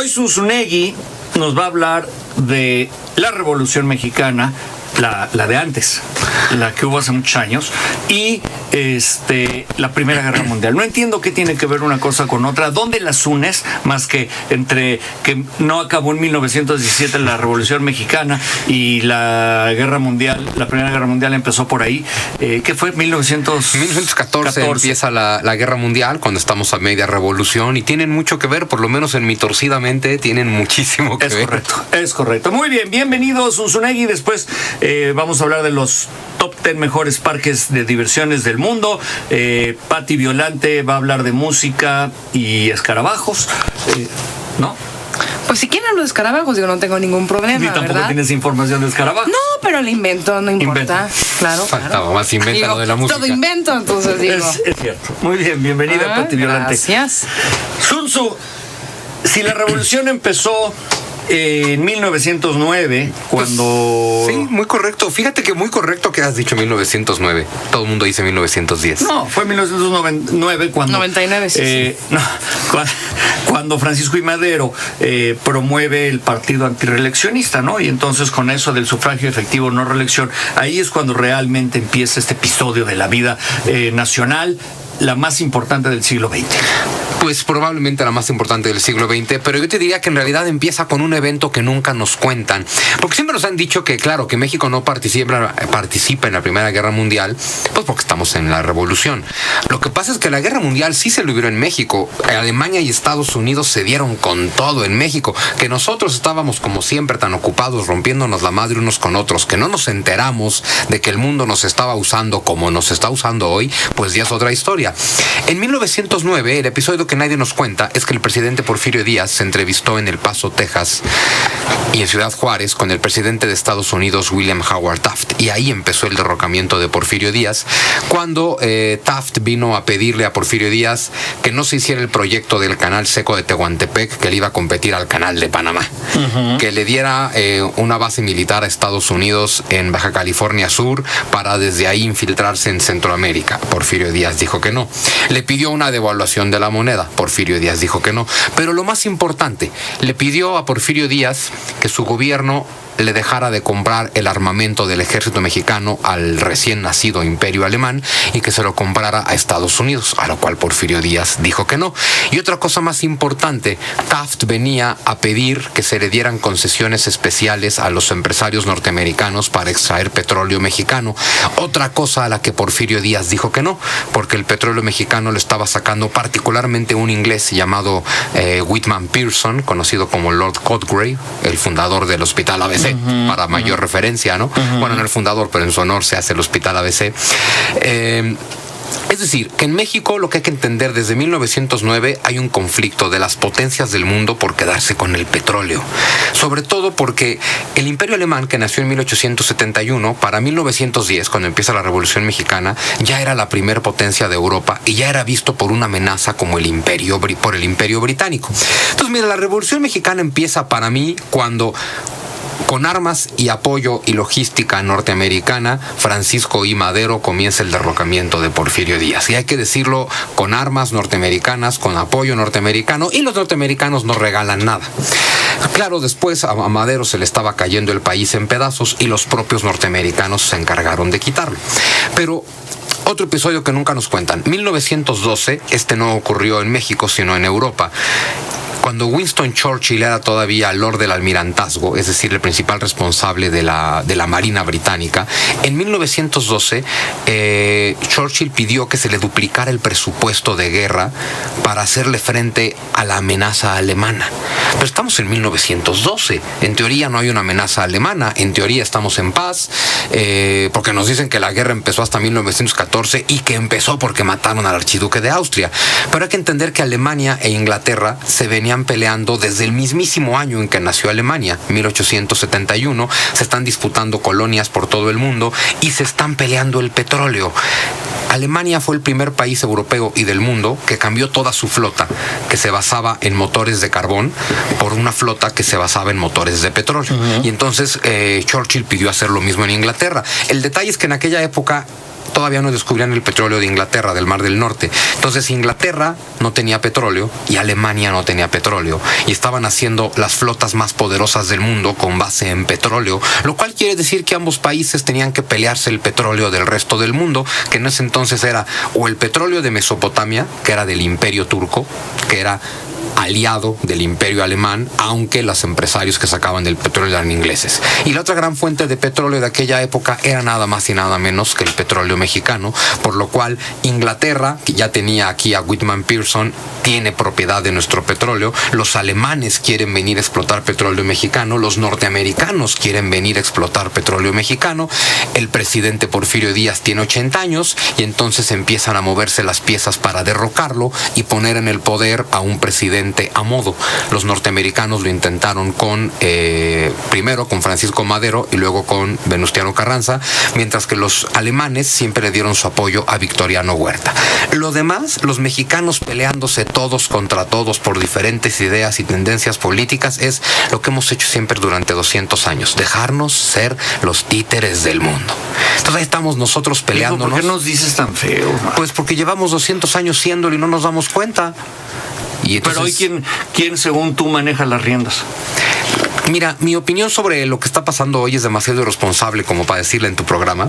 Hoy Zunzunegui nos va a hablar de la Revolución Mexicana, la de antes, la que hubo hace muchos años, y la Primera Guerra Mundial. No entiendo qué tiene que ver una cosa con otra. ¿Dónde las unes? Más que entre que no acabó en 1917 la Revolución Mexicana y la Guerra Mundial, la Primera Guerra Mundial empezó por ahí. ¿Qué fue? 1914 empieza la Guerra Mundial, cuando estamos a media revolución, y tienen mucho que ver, por lo menos en mi torcida mente, tienen muchísimo que ver. Es correcto. Muy bien, bienvenido Zunzunegui. Después vamos a hablar de los top 10 mejores parques de diversiones del mundo. Pati Violante va a hablar de música y escarabajos, ¿no? Pues si quieren los escarabajos, yo no tengo ningún problema, Ni tampoco ¿verdad? tienes información de escarabajos. No, pero el invento no importa. Claro. Faltaba más invento de la música. Todo invento, entonces digo. Es cierto. Muy bien, bienvenida, Pati Violante. Gracias. Zunzu, si la revolución empezó en 1909, cuando... Sí, muy correcto. Fíjate que muy correcto que has dicho 1909. Todo el mundo dice 1910. No, fue 1909 cuando... 99, sí. Cuando Francisco I. Madero promueve el partido antireeleccionista, ¿no? Y entonces con eso del sufragio efectivo, no reelección, ahí es cuando realmente empieza este episodio de la vida nacional, la más importante del siglo XX. Pues probablemente la más importante del siglo XX, pero yo te diría que en realidad empieza con un evento que nunca nos cuentan. Porque siempre nos han dicho que, claro, que México no participa en la Primera Guerra Mundial, pues porque estamos en la Revolución. Lo que pasa es que la Guerra Mundial sí se libró en México. Alemania y Estados Unidos se dieron con todo en México. Que nosotros estábamos, como siempre, tan ocupados rompiéndonos la madre unos con otros, que no nos enteramos de que el mundo nos estaba usando como nos está usando hoy, pues ya es otra historia. En 1909, el episodio que nadie nos cuenta es que el presidente Porfirio Díaz se entrevistó en El Paso, Texas, y en Ciudad Juárez con el presidente de Estados Unidos, William Howard Taft, y ahí empezó el derrocamiento de Porfirio Díaz, cuando Taft vino a pedirle a Porfirio Díaz que no se hiciera el proyecto del canal seco de Tehuantepec, que le iba a competir al canal de Panamá, que le diera una base militar a Estados Unidos en Baja California Sur para desde ahí infiltrarse en Centroamérica. Porfirio Díaz dijo que no. Le pidió una devaluación de la moneda. Porfirio Díaz dijo que no. Pero lo más importante, le pidió a Porfirio Díaz que su gobierno le dejara de comprar el armamento del ejército mexicano al recién nacido Imperio Alemán y que se lo comprara a Estados Unidos, a lo cual Porfirio Díaz dijo que no. Y otra cosa más importante, Taft venía a pedir que se le dieran concesiones especiales a los empresarios norteamericanos para extraer petróleo mexicano. Otra cosa a la que Porfirio Díaz dijo que no, porque el petróleo mexicano lo estaba sacando particularmente un inglés llamado Whitman Pearson, conocido como Lord Cotgrave, el fundador del Hospital ABC. Para mayor referencia, ¿no? Bueno, no el fundador, pero en su honor se hace el Hospital ABC. Es decir, que en México lo que hay que entender, desde 1909 hay un conflicto de las potencias del mundo por quedarse con el petróleo. Sobre todo porque el Imperio Alemán, que nació en 1871, para 1910, cuando empieza la Revolución Mexicana, ya era la primer potencia de Europa y ya era visto por una amenaza como por el Imperio Británico. Entonces, mira, la Revolución Mexicana empieza para mí cuando, con armas y apoyo y logística norteamericana, Francisco I. Madero comienza el derrocamiento de Porfirio Díaz. Y hay que decirlo, con armas norteamericanas, con apoyo norteamericano, y los norteamericanos no regalan nada. Claro, después a Madero se le estaba cayendo el país en pedazos y los propios norteamericanos se encargaron de quitarlo. Pero otro episodio que nunca nos cuentan. 1912, no ocurrió en México, sino en Europa. Cuando Winston Churchill era todavía Lord del Almirantazgo, es decir, el principal responsable de la Marina Británica, en 1912 Churchill pidió que se le duplicara el presupuesto de guerra para hacerle frente a la amenaza alemana. Pero estamos en 1912. En teoría no hay una amenaza alemana. En teoría estamos en paz, porque nos dicen que la guerra empezó hasta 1914 y que empezó porque mataron al archiduque de Austria. Pero hay que entender que Alemania e Inglaterra se venían peleando desde el mismísimo año en que nació Alemania, 1871. Se están disputando colonias por todo el mundo y se están peleando el petróleo. Alemania fue el primer país europeo y del mundo que cambió toda su flota, que se basaba en motores de carbón, por una flota que se basaba en motores de petróleo. Y entonces Churchill pidió hacer lo mismo en Inglaterra. El detalle es que en aquella época todavía no descubrían el petróleo de Inglaterra, del Mar del Norte. Entonces Inglaterra no tenía petróleo y Alemania no tenía petróleo. Y estaban haciendo las flotas más poderosas del mundo con base en petróleo, lo cual quiere decir que ambos países tenían que pelearse el petróleo del resto del mundo, que en ese entonces era o el petróleo de Mesopotamia, que era del Imperio Turco, que era aliado del Imperio Alemán, aunque los empresarios que sacaban del petróleo eran ingleses. Y la otra gran fuente de petróleo de aquella época era nada más y nada menos que el petróleo mexicano, por lo cual Inglaterra, que ya tenía aquí a Whitman Pearson, tiene propiedad de nuestro petróleo, los alemanes quieren venir a explotar petróleo mexicano, los norteamericanos quieren venir a explotar petróleo mexicano, el presidente Porfirio Díaz tiene 80 años y entonces empiezan a moverse las piezas para derrocarlo y poner en el poder a un presidente a modo. Los norteamericanos lo intentaron primero con Francisco Madero y luego con Venustiano Carranza, mientras que los alemanes siempre le dieron su apoyo a Victoriano Huerta. Lo demás, los mexicanos peleándose todos contra todos por diferentes ideas y tendencias políticas, es lo que hemos hecho siempre durante 200 años, dejarnos ser los títeres del mundo. Entonces ahí estamos nosotros peleándonos. ¿Por qué nos dices tan feo? Pues porque llevamos 200 años siéndolo y no nos damos cuenta. Y entonces, pero hoy, ¿quién según tú maneja las riendas? Mira, mi opinión sobre lo que está pasando hoy es demasiado irresponsable como para decirla en tu programa.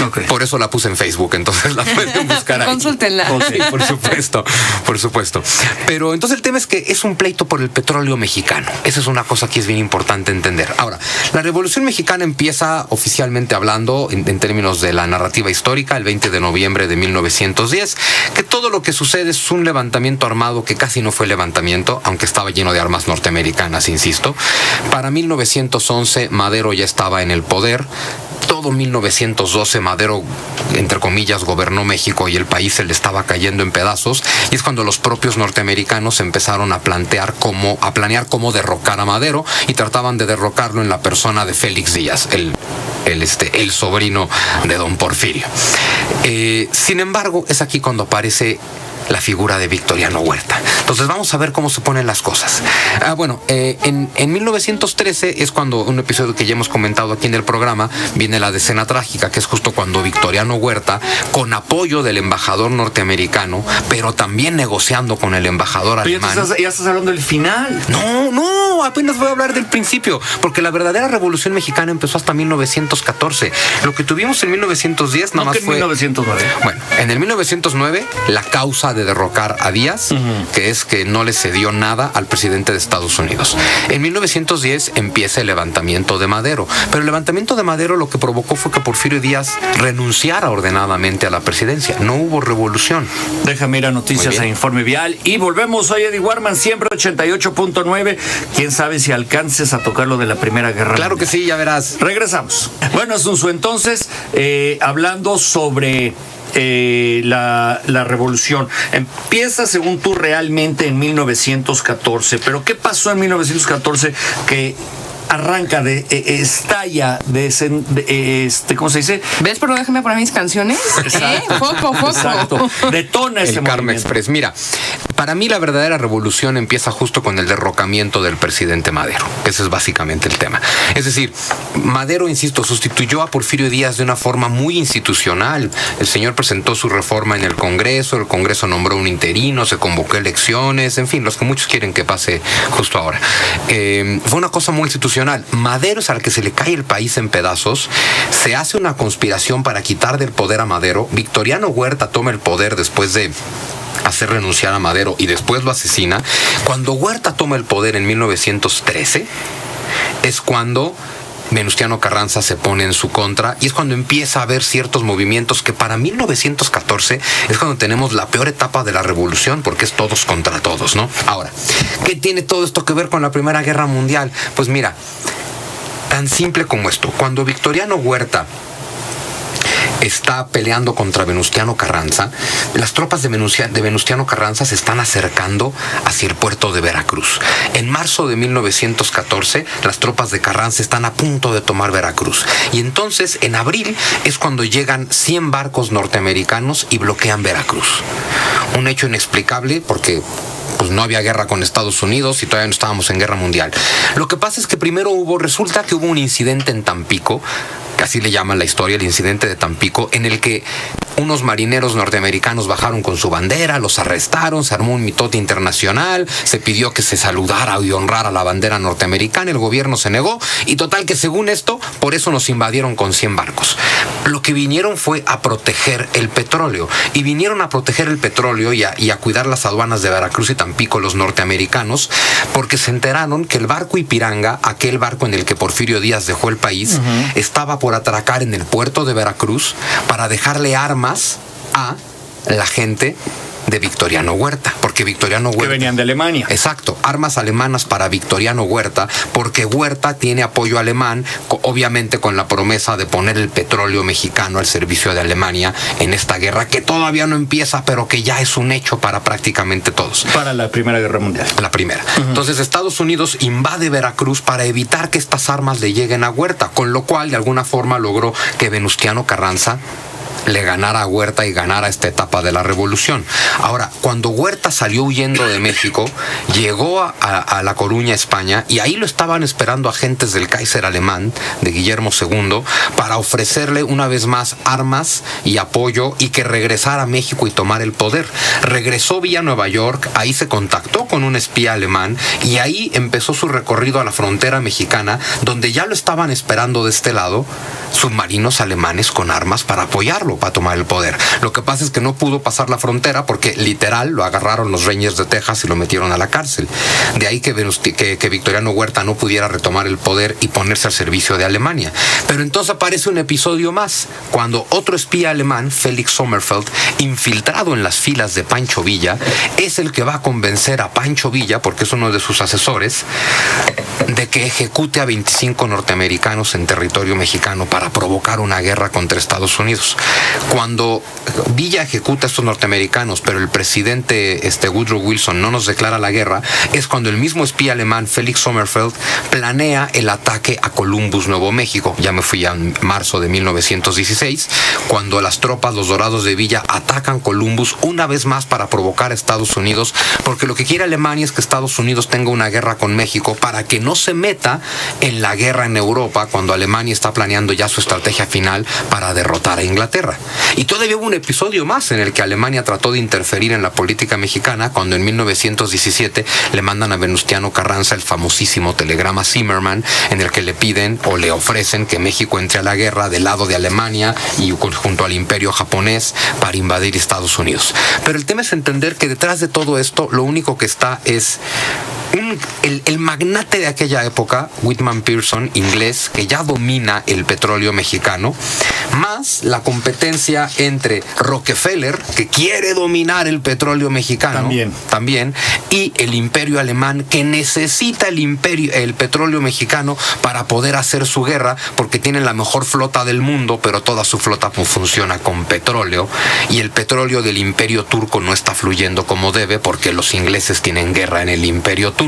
Okay. Por eso la puse en Facebook, entonces la pueden buscar ahí. Consúltenla. Okay, por supuesto. Pero entonces el tema es que es un pleito por el petróleo mexicano. Esa es una cosa que es bien importante entender. Ahora, la Revolución Mexicana empieza oficialmente hablando en términos de la narrativa histórica el 20 de noviembre de 1910, que todo lo que sucede es un levantamiento armado que casi no fue levantamiento, aunque estaba lleno de armas norteamericanas, insisto. Para 1911 Madero ya estaba en el poder. Todo 1912 Madero, entre comillas, gobernó México y el país se le estaba cayendo en pedazos, y es cuando los propios norteamericanos empezaron a planear cómo derrocar a Madero, y trataban de derrocarlo en la persona de Félix Díaz, el sobrino de don Porfirio. Sin embargo, es aquí cuando aparece la figura de Victoriano Huerta. Entonces vamos a ver cómo se ponen las cosas. En 1913 es cuando, un episodio que ya hemos comentado aquí en el programa, viene la decena trágica, que es justo cuando Victoriano Huerta, con apoyo del embajador norteamericano, pero también negociando con el embajador alemán. Ya estás hablando del final. No, apenas voy a hablar del principio, porque la verdadera Revolución Mexicana empezó hasta 1914. Lo que tuvimos en 1910 nada más fue... 1909. Bueno, en el 1909 la causa de derrocar a Díaz, que es que no le cedió nada al presidente de Estados Unidos. En 1910 empieza el levantamiento de Madero, pero el levantamiento de Madero lo que provocó fue que Porfirio Díaz renunciara ordenadamente a la presidencia. No hubo revolución. Déjame ir a Noticias e Informe Vial y volvemos. Soy Eddie Warman, siempre 88.9. Quién sabe si alcances a tocar lo de la Primera Guerra Claro Mundial. Que sí, ya verás. Regresamos. Bueno, Asunzo, entonces, hablando sobre la revolución. Empieza, según tú, realmente en 1914. Pero ¿qué pasó en 1914 que arranca, estalla, ¿cómo se dice? ¿Ves por no déjame poner mis canciones? Exacto. Foco. Exacto. Detona ese el Karma movimiento. Express. Mira, para mí la verdadera revolución empieza justo con el derrocamiento del presidente Madero. Ese es básicamente el tema. Es decir, Madero, insisto, sustituyó a Porfirio Díaz de una forma muy institucional. El señor presentó su reforma en el Congreso nombró un interino, se convocó elecciones, en fin, los que muchos quieren que pase justo ahora. Fue una cosa muy institucional. Madero es al que se le cae el país en pedazos. Se hace una conspiración para quitar del poder a Madero. Victoriano Huerta toma el poder después de hacer renunciar a Madero y después lo asesina. Cuando Huerta toma el poder en 1913 es cuando Venustiano Carranza se pone en su contra, y es cuando empieza a haber ciertos movimientos que para 1914 es cuando tenemos la peor etapa de la revolución, porque es todos contra todos, ¿no? Ahora, ¿qué tiene todo esto que ver con la Primera Guerra Mundial? Pues mira, tan simple como esto. Cuando Victoriano Huerta está peleando contra Venustiano Carranza, las tropas de Venustiano Carranza se están acercando hacia el puerto de Veracruz. En marzo de 1914, las tropas de Carranza están a punto de tomar Veracruz. Y entonces, en abril, es cuando llegan 100 barcos norteamericanos y bloquean Veracruz. Un hecho inexplicable porque pues no había guerra con Estados Unidos y todavía no estábamos en guerra mundial. Lo que pasa es que primero resulta que hubo un incidente en Tampico, que así le llaman la historia, el incidente de Tampico, en el que unos marineros norteamericanos bajaron con su bandera, los arrestaron, se armó un mitote internacional, se pidió que se saludara y honrara la bandera norteamericana, el gobierno se negó y total que según esto, por eso nos invadieron con 100 barcos. Lo que vinieron fue a proteger el petróleo y vinieron a proteger el petróleo y a cuidar las aduanas de Veracruz y Tampico los norteamericanos, porque se enteraron que el barco Ipiranga, aquel barco en el que Porfirio Díaz dejó el país, estaba por atracar en el puerto de Veracruz para dejarle armas a la gente de Victoriano Huerta, porque Victoriano Huerta... Que venían de Alemania. Exacto, armas alemanas para Victoriano Huerta, porque Huerta tiene apoyo alemán, obviamente con la promesa de poner el petróleo mexicano al servicio de Alemania en esta guerra, que todavía no empieza, pero que ya es un hecho para prácticamente todos. Para la Primera Guerra Mundial. La primera. Entonces Estados Unidos invade Veracruz para evitar que estas armas le lleguen a Huerta, con lo cual de alguna forma logró que Venustiano Carranza le ganara a Huerta y ganara esta etapa de la revolución. Ahora, cuando Huerta salió huyendo de México, llegó a La Coruña, España, y ahí lo estaban esperando agentes del Kaiser alemán, de Guillermo II, para ofrecerle una vez más armas y apoyo y que regresara a México y tomar el poder. Regresó vía Nueva York, ahí se contactó con un espía alemán y ahí empezó su recorrido a la frontera mexicana, donde ya lo estaban esperando de este lado submarinos alemanes con armas para apoyarlo, para tomar el poder. Lo que pasa es que no pudo pasar la frontera porque literal lo agarraron los Rangers de Texas y lo metieron a la cárcel. De ahí que Victoriano Huerta no pudiera retomar el poder y ponerse al servicio de Alemania. Pero entonces aparece un episodio más, cuando otro espía alemán, Felix Sommerfeld, infiltrado en las filas de Pancho Villa, es el que va a convencer a Pancho Villa, porque es uno de sus asesores, de que ejecute a 25 norteamericanos en territorio mexicano para provocar una guerra contra Estados Unidos. Cuando Villa ejecuta a estos norteamericanos, pero el presidente Woodrow Wilson no nos declara la guerra, es cuando el mismo espía alemán Felix Sommerfeld planea el ataque a Columbus, Nuevo México. Ya me fui a marzo de 1916, cuando las tropas, los Dorados de Villa, atacan Columbus una vez más para provocar a Estados Unidos, porque lo que quiere Alemania es que Estados Unidos tenga una guerra con México para que no se meta en la guerra en Europa cuando Alemania está planeando ya su estrategia final para derrotar a Inglaterra. Y todavía hubo un episodio más en el que Alemania trató de interferir en la política mexicana cuando en 1917 le mandan a Venustiano Carranza el famosísimo telegrama Zimmermann, en el que le piden o le ofrecen que México entre a la guerra del lado de Alemania y junto al imperio japonés para invadir Estados Unidos. Pero el tema es entender que detrás de todo esto lo único que está es el magnate de aquella época, Whitman Pearson, inglés, que ya domina el petróleo mexicano, más la competencia entre Rockefeller, que quiere dominar el petróleo mexicano también, y el imperio alemán, que necesita el petróleo mexicano para poder hacer su guerra, porque tienen la mejor flota del mundo, pero toda su flota funciona con petróleo, y el petróleo del imperio turco no está fluyendo como debe, porque los ingleses tienen guerra en el imperio turco,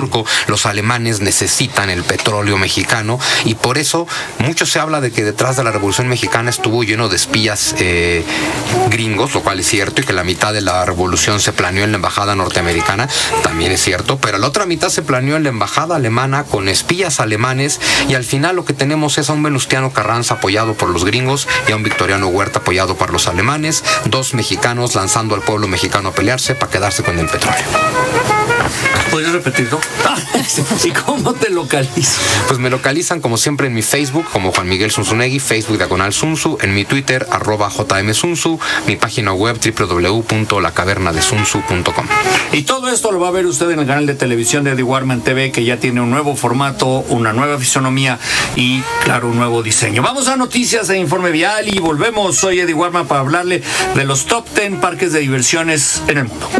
los alemanes necesitan el petróleo mexicano, y por eso mucho se habla de que detrás de la Revolución Mexicana estuvo lleno de espías gringos, lo cual es cierto, y que la mitad de la revolución se planeó en la embajada norteamericana, también es cierto, pero la otra mitad se planeó en la embajada alemana con espías alemanes, y al final lo que tenemos es a un Venustiano Carranza apoyado por los gringos y a un Victoriano Huerta apoyado por los alemanes, dos mexicanos lanzando al pueblo mexicano a pelearse para quedarse con el petróleo. ¿Puedes repetirlo? ¿Y cómo te localizan? Pues me localizan como siempre en mi Facebook como Juan Miguel Zunzunegui, Facebook /Zunzu, en mi Twitter @JMZunzu, mi página web www.lacavernadezunzu.com. Y todo esto lo va a ver usted en el canal de televisión de Eddie Warman TV, que ya tiene un nuevo formato, una nueva fisonomía y, claro, un nuevo diseño. Vamos a noticias e informe vial y volvemos. Soy Eddie Warman para hablarle de los top 10 parques de diversiones en el mundo.